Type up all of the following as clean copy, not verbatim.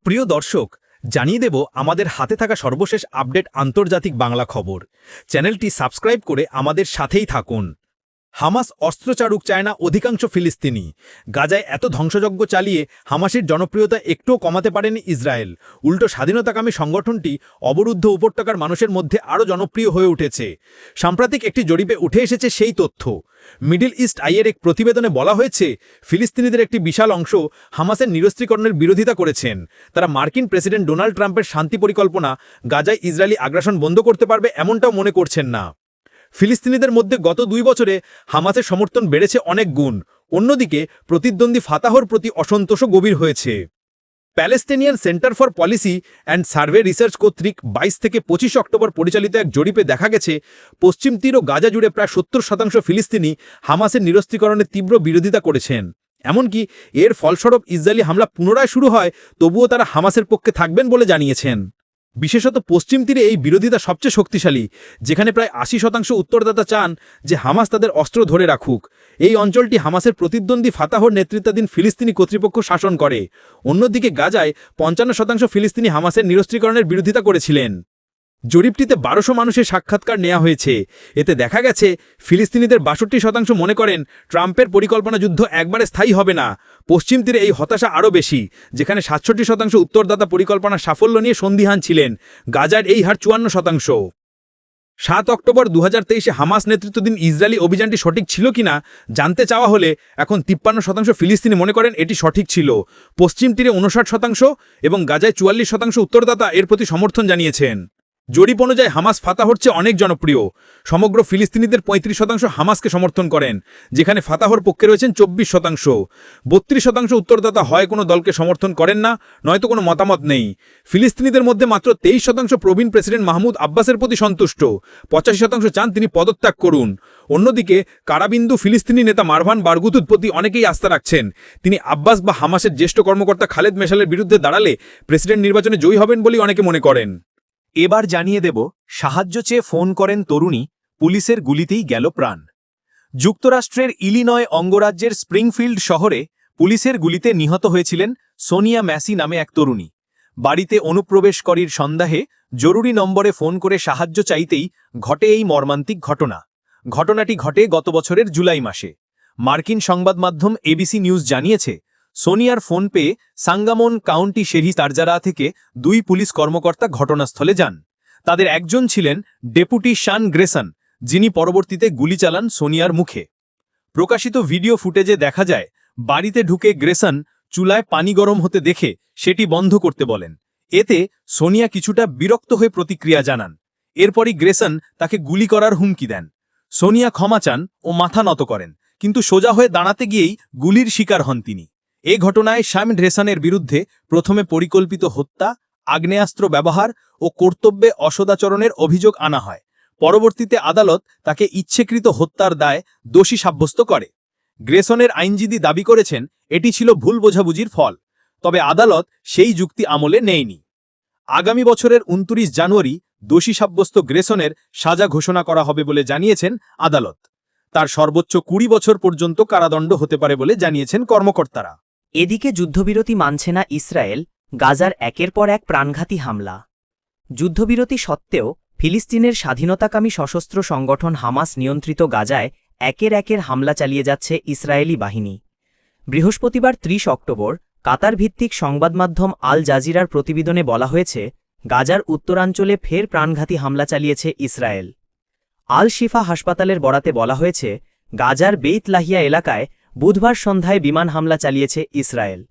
প্রিয় দর্শক, জানিয়ে দেব আমাদের হাতে থাকা সর্বশেষ আপডেট আন্তর্জাতিক বাংলা খবর। চ্যানেলটি সাবস্ক্রাইব করে আমাদের সাথেই থাকুন। হামাস অস্ত্র চালুক চায় না অধিকাংশ ফিলিস্তিনি। গাজায় এত ধ্বংসযজ্ঞ চালিয়ে হামাসের জনপ্রিয়তা একটুও কমাতে পারেনি ইসরায়েল। উল্টো স্বাধীনতাকামী সংগঠনটি অবরুদ্ধ উপত্যকার মানুষের মধ্যে আরও জনপ্রিয় হয়ে উঠেছে। সাম্প্রতিক একটি জরিপে উঠে এসেছে সেই তথ্য। মিডল ইস্ট আইয়ের এক প্রতিবেদনে বলা হয়েছে, ফিলিস্তিনিদের একটি বিশাল অংশ হামাসের নিরস্ত্রীকরণের বিরোধিতা করেছেন। তারা মার্কিন প্রেসিডেন্ট ডোনাল্ড ট্রাম্পের শান্তি পরিকল্পনা গাজায় ইসরায়েলি আগ্রাসন বন্ধ করতে পারবে এমনটাও মনে করছেন না। ফিলিস্তিনিদের মধ্যে গত 2 বছরে হামাসের সমর্থন বেড়েছে অনেক গুণ। অন্যদিকে প্রতিদ্বন্দ্বী ফাতাহর প্রতি অসন্তোষও গভীর হয়েছে। Palestinian centre for policy and survey research কর্তৃক 22 থেকে 25 অক্টোবর পরিচালিত এক জরিপে দেখা গেছে, পশ্চিম তীর ও গাজা জুড়ে প্রায় 70% ফিলিস্তিনি হামাসের নিরস্ত্রীকরণের তীব্র বিরোধিতা করেছেন। এমনকি এর ফলস্বরূপ ইসরায়েলি হামলা পুনরায় শুরু হয়, তবুও তারা হামাসের পক্ষে থাকবেন বলে জানিয়েছেন। বিশেষত পশ্চিম তীরে এই বিরোধিতা সবচেয়ে শক্তিশালী, যেখানে প্রায় 80% উত্তরদাতা চান যে হামাস তাদের অস্ত্র ধরে রাখুক। এই অঞ্চলটি হামাসের প্রতিদ্বন্দ্বী ফাতাহর নেতৃত্বাধীন ফিলিস্তিনি কর্তৃপক্ষ শাসন করে। অন্যদিকে গাজায় 55% ফিলিস্তিনি হামাসের নিরস্ত্রীকরণের বিরোধিতা করেছিলেন। জরিপটিতে 1200 মানুষের সাক্ষাৎকার নেওয়া হয়েছে। এতে দেখা গেছে, ফিলিস্তিনিদের 62% মনে করেন ট্রাম্পের পরিকল্পনা যুদ্ধ একবারে স্থায়ী হবে না। পশ্চিম তীরে এই হতাশা আরও বেশি, যেখানে 67% উত্তরদাতা পরিকল্পনার সাফল্য নিয়ে সন্দিহান ছিলেন। গাজার এই হার 54%। 7 অক্টোবর 2023 হামাস নেতৃত্বাধীন ইসরায়েলি অভিযানটি সঠিক ছিল কিনা জানতে চাওয়া হলে এখন 53% ফিলিস্তিনি মনে করেন এটি সঠিক ছিল। পশ্চিম তীরে 59% এবং গাজায় 44% উত্তরদাতা এর প্রতি সমর্থন জানিয়েছেন। জরিপ অনুযায়ী হামাস ফাতাহর চেয়ে অনেক জনপ্রিয়। সমগ্র ফিলিস্তিনিদের 35% হামাসকে সমর্থন করেন, যেখানে ফাতাহর পক্ষে রয়েছেন 24%। 32% উত্তরদাতা হয় কোনো দলকে সমর্থন করেন না, নয়তো কোনো মতামত নেই। ফিলিস্তিনিদের মধ্যে মাত্র 23% প্রবীণ প্রেসিডেন্ট মাহমুদ আব্বাসের প্রতি সন্তুষ্ট। 85% চান তিনি পদত্যাগ করুন। অন্যদিকে কারাবিন্দু ফিলিস্তিনি নেতা মারভান বারগুতুর প্রতি অনেকেই আস্থা রাখছেন। তিনি আব্বাস বা হামাসের জ্যেষ্ঠ কর্মকর্তা খালেদ মেশালের বিরুদ্ধে দাঁড়ালে প্রেসিডেন্ট নির্বাচনে জয়ী হবেন বলেই অনেকে মনে করেন। এবার জানিয়ে দেব, সাহায্য চেয়ে ফোন করেন তরুণী, পুলিশের গুলিতেই গেল প্রাণ। যুক্তরাষ্ট্রের ইলিনয় অঙ্গরাজ্যের স্প্রিংফিল্ড শহরে পুলিশের গুলিতে নিহত হয়েছিলেন সোনিয়া ম্যাসি নামে এক তরুণী। বাড়িতে অনুপ্রবেশকারীর সন্দেহে জরুরি নম্বরে ফোন করে সাহায্য চাইতেই ঘটে এই মর্মান্তিক ঘটনা। ঘটনাটি ঘটে গত বছরের জুলাই মাসে। মার্কিন সংবাদ মাধ্যম এবিসি নিউজ জানিয়েছে, সোনিয়ার ফোন পেয়ে সাঙ্গামন কাউন্টি শেরি তারজারা থেকে 2 পুলিশ কর্মকর্তা ঘটনাস্থলে যান। তাদের একজন ছিলেন ডেপুটি শান গ্রেসন, যিনি পরবর্তীতে গুলি চালান সোনিয়ার মুখে। প্রকাশিত ভিডিও ফুটেজে দেখা যায়, বাড়িতে ঢুকে গ্রেসন চুলায় পানি গরম হতে দেখে সেটি বন্ধ করতে বলেন। এতে সোনিয়া কিছুটা বিরক্ত হয়ে প্রতিক্রিয়া জানান। এরপরই গ্রেসন তাকে গুলি করার হুমকি দেন। সোনিয়া ক্ষমা চান ও মাথা নত করেন, কিন্তু সোজা হয়ে দাঁড়াতে গিয়েই গুলির শিকার হন তিনি। এ ঘটনায় শাম ড্রেসানের বিরুদ্ধে প্রথমে পরিকল্পিত হত্যা, আগ্নেয়াস্ত্র ব্যবহার ও কর্তব্যে অসদাচরণের অভিযোগ আনা হয়। পরবর্তীতে আদালত তাকে ইচ্ছেকৃত হত্যার দায়ে দোষী সাব্যস্ত করে। গ্রেসনের আইনজীবী দাবি করেছেন এটি ছিল ভুল বোঝাবুঝির ফল, তবে আদালত সেই যুক্তি আমলে নেয়নি। আগামী বছরের 29 জানুয়ারি দোষী সাব্যস্ত গ্রেসনের সাজা ঘোষণা করা হবে বলে জানিয়েছেন আদালত। তার সর্বোচ্চ 20 বছর পর্যন্ত কারাদণ্ড হতে পারে বলে জানিয়েছেন কর্মকর্তারা। এদিকে যুদ্ধবিরতি মানছে না ইসরায়েল, গাজার একের পর এক প্রাণঘাতী হামলা। যুদ্ধবিরতি সত্ত্বেও ফিলিস্তিনের স্বাধীনতাকামী সশস্ত্র সংগঠন হামাস নিয়ন্ত্রিত গাজায় একের হামলা চালিয়ে যাচ্ছে ইসরায়েলি বাহিনী। বৃহস্পতিবার 30 অক্টোবর কাতার ভিত্তিক সংবাদমাধ্যম আল জাজিরার প্রতিবেদনে বলা হয়েছে, গাজার উত্তরাঞ্চলে ফের প্রাণঘাতী হামলা চালিয়েছে ইসরায়েল। আল শিফা হাসপাতালের বরাতে বলা হয়েছে, গাজার বেইত লাহিয়া এলাকায় বুধবার সন্ধ্যায় বিমান হামলা চালিয়েছে ইসরায়েল।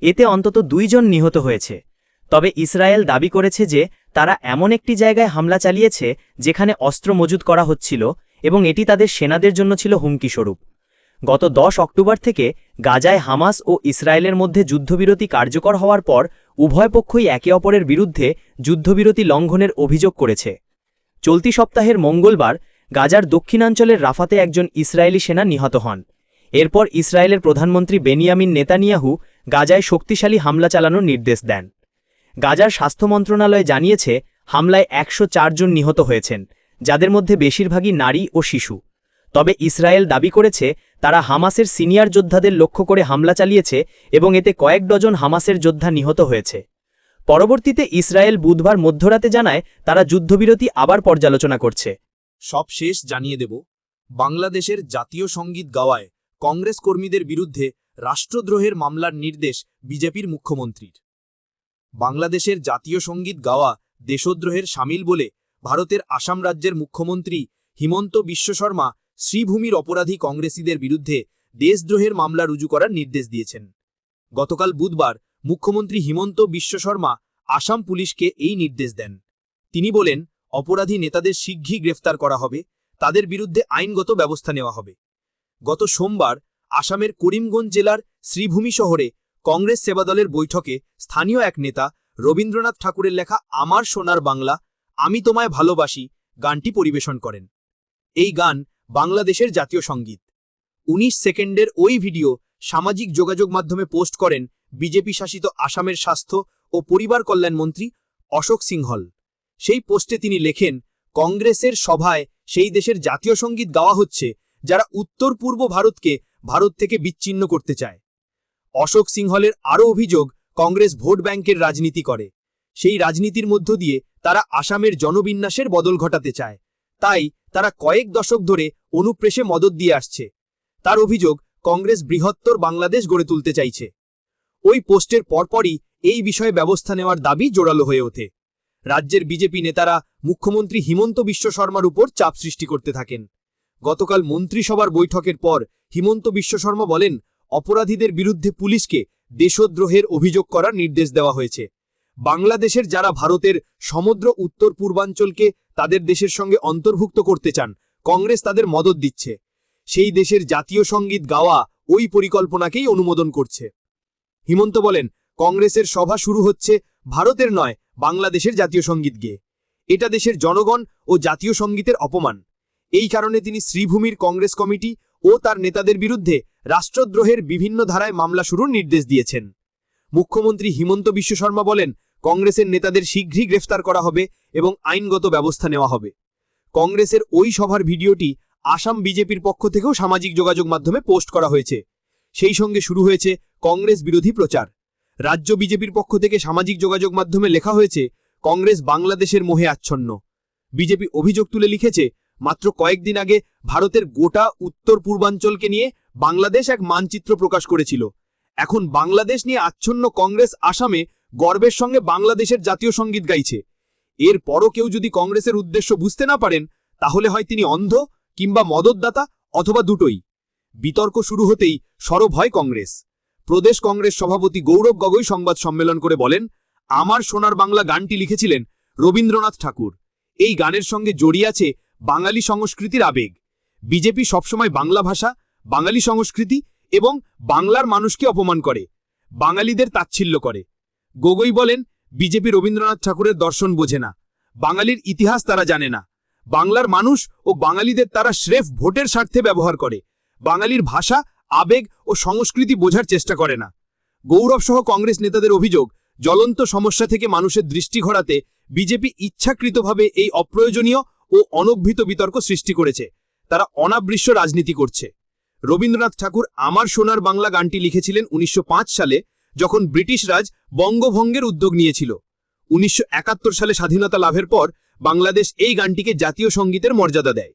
এতে অন্তত 2 জন নিহত হয়েছে। তবে ইসরায়েল দাবি করেছে যে তারা এমন একটি জায়গায় হামলা চালিয়েছে যেখানে অস্ত্র মজুত করা হচ্ছিল এবং এটি তাদের সেনাদের জন্য ছিল হুমকিস্বরূপ। গত 10 অক্টোবর থেকে গাজায় হামাস ও ইসরায়েলের মধ্যে যুদ্ধবিরতি কার্যকর হওয়ার পর উভয় পক্ষই একে অপরের বিরুদ্ধে যুদ্ধবিরতি লঙ্ঘনের অভিযোগ করেছে। চলতি সপ্তাহের মঙ্গলবার গাজার দক্ষিণাঞ্চলের রাফাতে একজন ইসরায়েলি সেনা নিহত হন। এরপর ইসরায়েলের প্রধানমন্ত্রী বেনিয়ামিন নেতানিয়াহু গাজায় শক্তিশালী হামলা চালানোর নির্দেশ দেন। গাজার স্বাস্থ্য মন্ত্রণালয় জানিয়েছে, হামলায় 104 জন নিহত হয়েছেন, যাদের মধ্যে বেশিরভাগই নারী ও শিশু। তবে ইসরায়েল দাবি করেছে তারা হামাসের সিনিয়র যোদ্ধাদের লক্ষ্য করে হামলা চালিয়েছে এবং এতে কয়েক ডজন হামাসের যোদ্ধা নিহত হয়েছে। পরবর্তীতে ইসরায়েল বুধবার মধ্যরাতে জানায় তারা যুদ্ধবিরতি আবার পর্যালোচনা করছে। সব শেষ জানিয়ে দেব, বাংলাদেশের জাতীয় সঙ্গীত গাওয়ায় কংগ্রেস কর্মীদের বিরুদ্ধে রাষ্ট্রদ্রোহের মামলার নির্দেশ বিজেপির মুখ্যমন্ত্রীর। বাংলাদেশের জাতীয় সঙ্গীত গাওয়া দেশদ্রোহের শামিল বলে ভারতের আসাম রাজ্যের মুখ্যমন্ত্রী হিমন্ত বিশ্ব শর্মা শ্রীভূমির অপরাধী কংগ্রেসীদের বিরুদ্ধে দেশদ্রোহের মামলা রুজু করার নির্দেশ দিয়েছেন। গতকাল বুধবার মুখ্যমন্ত্রী হিমন্ত বিশ্ব শর্মা আসাম পুলিশকে এই নির্দেশ দেন। তিনি বলেন, অপরাধী নেতাদের শীঘ্রই গ্রেফতার করা হবে, তাদের বিরুদ্ধে আইনগত ব্যবস্থা নেওয়া হবে। গত সোমবার আসামের করিমগঞ্জ জেলার শ্রীভূমি শহরে কংগ্রেস সেবাদলের বৈঠকে স্থানীয় এক নেতা রবীন্দ্রনাথ ঠাকুরের লেখা আমার সোনার বাংলা, আমি তোমায় ভালোবাসি গানটি পরিবেশন করেন। এই গান বাংলাদেশের জাতীয় সঙ্গীত। ১৯ সেকেন্ডের ওই ভিডিও সামাজিক যোগাযোগ মাধ্যমে পোস্ট করেন বিজেপি শাসিত আসামের স্বাস্থ্য ও পরিবার কল্যাণ মন্ত্রী অশোক সিংহল। সেই পোস্টে তিনি লেখেন, কংগ্রেসের সভায় সেই দেশের জাতীয় সঙ্গীত গাওয়া হচ্ছে যারা উত্তর পূর্ব ভারতকে ভারত থেকে বিচ্ছিন্ন করতে চায়। অশোক সিংহলের আরও অভিযোগ, কংগ্রেস ভোট ব্যাংকের রাজনীতি করে। সেই রাজনীতির মধ্য দিয়ে তারা আসামের জনবিন্যাসের বদল ঘটাতে চায়, তাই তারা কয়েক দশক ধরে অনুপ্রেশে মদত দিয়ে আসছে। তার অভিযোগ, কংগ্রেস বৃহত্তর বাংলাদেশ গড়ে তুলতে চাইছে। ওই পোস্টের পরপরই এই বিষয়ে ব্যবস্থা নেওয়ার দাবি জোরালো হয়ে ওঠে। রাজ্যের বিজেপি নেতারা মুখ্যমন্ত্রী হিমন্ত বিশ্ব শর্মার উপর চাপ সৃষ্টি করতে থাকেন। গতকাল মন্ত্রিসভার বৈঠকের পর হিমন্ত বিশ্ব শর্মা বলেন, অপরাধীদের বিরুদ্ধে পুলিশকে দেশদ্রোহের অভিযোগ করার নির্দেশ দেওয়া হয়েছে। বাংলাদেশের যারা ভারতের সমুদ্র উত্তর পূর্বাঞ্চলকে তাদের দেশের সঙ্গে অন্তর্ভুক্ত করতে চান, কংগ্রেস তাদের মদত দিচ্ছে। সেই দেশের জাতীয় সঙ্গীত গাওয়া ওই পরিকল্পনাকেই অনুমোদন করছে। হিমন্ত বলেন, কংগ্রেসের সভা শুরু হচ্ছে ভারতের নয়, বাংলাদেশের জাতীয় সঙ্গীত গেয়ে। এটা দেশের জনগণ ও জাতীয় সঙ্গীতের অপমান। এই কারণে তিনি শ্রীভূমির কংগ্রেস কমিটি ও তার নেতাদের বিরুদ্ধে রাষ্ট্রদ্রোহের বিভিন্ন ধারায় মামলা শুরুর নির্দেশ দিয়েছেন। মুখ্যমন্ত্রী হিমন্ত বিশ্ব শর্মা বলেন, কংগ্রেসের নেতাদের শীঘ্রই গ্রেফতার করা হবে এবং আইনগত ব্যবস্থা নেওয়া হবে। কংগ্রেসের ওই সভার ভিডিওটি আসাম বিজেপির পক্ষ থেকেও সামাজিক যোগাযোগ মাধ্যমে পোস্ট করা হয়েছে। সেই সঙ্গে শুরু হয়েছে কংগ্রেস বিরোধী প্রচার। রাজ্য বিজেপির পক্ষ থেকে সামাজিক যোগাযোগ মাধ্যমে লেখা হয়েছে, কংগ্রেস বাংলাদেশের মোহে আচ্ছন্ন। বিজেপি অভিযোগ তুলে লিখেছে, মাত্র কয়েকদিন আগে ভারতের গোটা উত্তর পূর্বাঞ্চলকে নিয়ে বাংলাদেশ এক মানচিত্র প্রকাশ করেছিল। এখন বাংলাদেশ নিয়ে আচ্ছন্ন কংগ্রেস আসামে গর্বের সঙ্গে বাংলাদেশের জাতীয় সঙ্গীত গাইছে। এর পরও কেউ যদি কংগ্রেসের উদ্দেশ্য বুঝতে না পারেন, তাহলে হয় তিনি অন্ধ কিংবা মদতদাতা অথবা দুটোই। বিতর্ক শুরু হতেই সরব হয় কংগ্রেস। প্রদেশ কংগ্রেস সভাপতি গৌরব গগৈ সংবাদ সম্মেলন করে বলেন, আমার সোনার বাংলা গানটি লিখেছিলেন রবীন্দ্রনাথ ঠাকুর। এই গানের সঙ্গে জড়িয়ে আছে বাঙালি সংস্কৃতির আবেগ। বিজেপি সবসময় বাংলা ভাষা, বাঙালি সংস্কৃতি এবং বাংলার মানুষকে অপমান করে, বাঙালিদের তাচ্ছিল্য করে। গগৈ বলেন, বিজেপি রবীন্দ্রনাথ ঠাকুরের দর্শন বোঝে না, বাঙালির ইতিহাস তারা জানে না। বাংলার মানুষ ও বাঙালিদের তারা স্রেফ ভোটের স্বার্থে ব্যবহার করে, বাঙালির ভাষা, আবেগ ও সংস্কৃতি বোঝার চেষ্টা করে না। গৌরব সহ কংগ্রেস নেতাদের অভিযোগ, জ্বলন্ত সমস্যা থেকে মানুষের দৃষ্টি ঘোরাতে বিজেপি ইচ্ছাকৃতভাবে এই অপ্রয়োজনীয় ও অনভ্যিত বিতর্ক সৃষ্টি করেছে। তারা অনাবৃশ্য রাজনীতি করছে। রবীন্দ্রনাথ ঠাকুর আমার সোনার বাংলা গানটি লিখেছিলেন ১৯০৫ সালে, যখন ব্রিটিশ রাজ বঙ্গভঙ্গের উদ্যোগ নিয়েছিল। ১৯৭১ সালে স্বাধীনতা লাভের পর বাংলাদেশ এই গানটিকে জাতীয় সঙ্গীতের মর্যাদা দেয়।